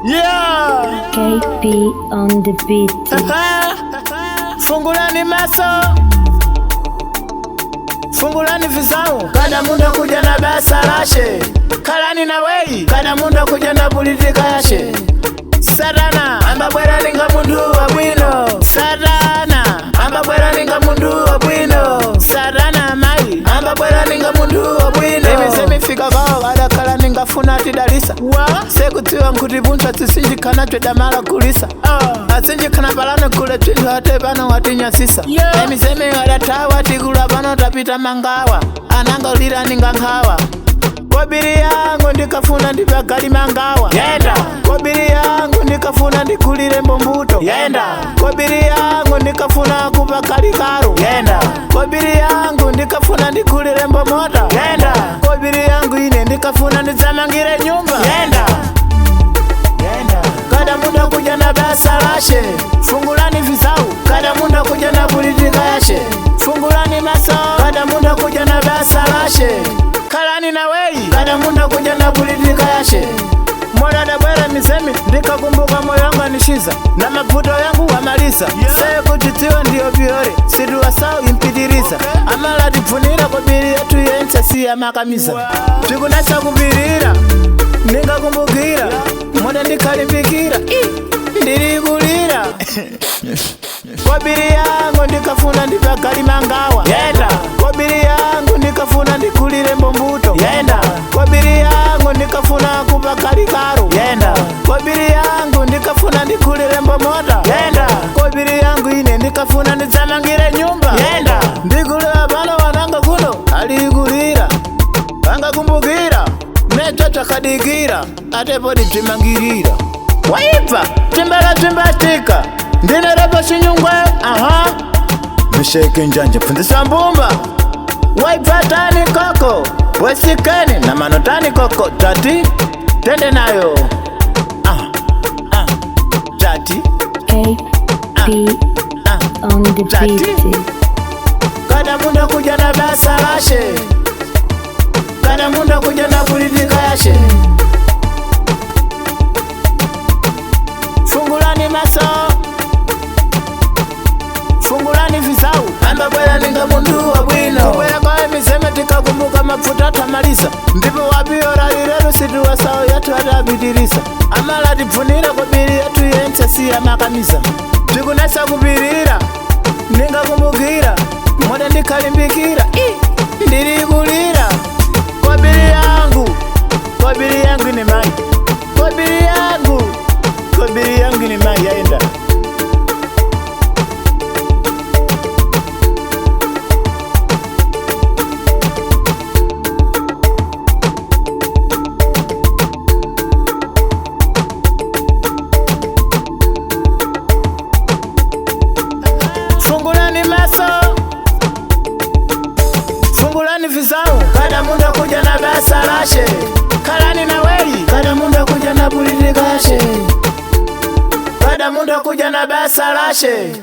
Yeah. KP on the beat. Fungulani maso, fungulani vizao. Kada munda kuja na basa lashe, kalani na wei. Kada munda kuja na politika yashe. Sarana, amba bwera ninga mundu wa bwino. Sarana, amba bwera ninga mundu wa bwino. Sarana mai, amba bwera ninga mundu wa bwino. Semi fika kao, ada kala ninga funa tidalisa. Sekutiwa nkuti buncha tisinji kana tweda mala kulisa. Asinji kana balana kule twindu hate bano watinya sisa. Semi wadatawa tigula bano tapita mangawa. Ananga ulira ninga nkawa. Kobiri yangu ndikafuna ndipakali mangawa. Yenda. Kobiri yangu ndikafuna ndikulire mbombuto. Yenda. Kobiri yangu ndikafuna kupakali karu. Yenda. Kobiri yangu ndikafuna ndikulire mbomota. Yenda. Kobiri yangu ine ndikafuna ndizamangire nyumba. Yenda. Yenda. Kada munda kuja na basa lashe, fungulani vizao. Kada munda kuja na politika yashe, fungulani maso. Kada munda kuja na basa lashe, kalani na wei. Kada munda kuja na politika yashe. Mwana da bwera misemi, ndikakumbuka moyo wangu anishiza, na maputo yangu wamaliza. Seye kutitiwa ndiyo biore, siduwa sao impidiriza. Amala dipunira kobiri yetu yense siya makamiza. Tukunasa kubirira, ninga kumbukira. Mwana ndikalimbikira, ndirigulira. Kobiri yangu ndikafuna ndipakali mangawa. Yenda. Kobiri yangu ndikafuna ndikulire mbombuto. Yenda. Kobiri yangu ndikafuna kupakali karu. Yenda. Kobiri yangu ndikafuna ndikulire mbomota. Yenda. Kobiri yangu ine ndikafuna ndizamangire nyumba. Yenda. Ndikulira bano wananga kuno aligulira. Wanga kumbukira, necho chakadigira, ate podi timangirira. Waipa, timba stika, ndine rapa shinyungwe, Misheke njanje fundisa mbumba. Waipa tani koko, wesikeni na manotani koko. Tati, tende nayo. Tati, KP on the beat. kada munda kuja na basa lashe, kada munda kuja na politika yashe. Fungulani maso, fungulani vizao. Amba bwera ninga mundu wa bwino. Kubwera kwa miseme tikakumbuka mafuta tamalisa. Ndipo wabiora ireru siduwa sao yatu atabidirisa. Amala dipunira kobiri yatu yense siya makamisa. Tukunasa kubirira, ninga kumbukira. Mwada ndikalimbikira, ndirigulira. Kobiri yangu ni mai. Kobiri yangu ni mai yaenda. Fungulani maso, fungulani vizao. Kada munda kuja na basa lashe, kalani na wei. Kada munda kuja na politika yashe, kada munda kuja na basa lashe.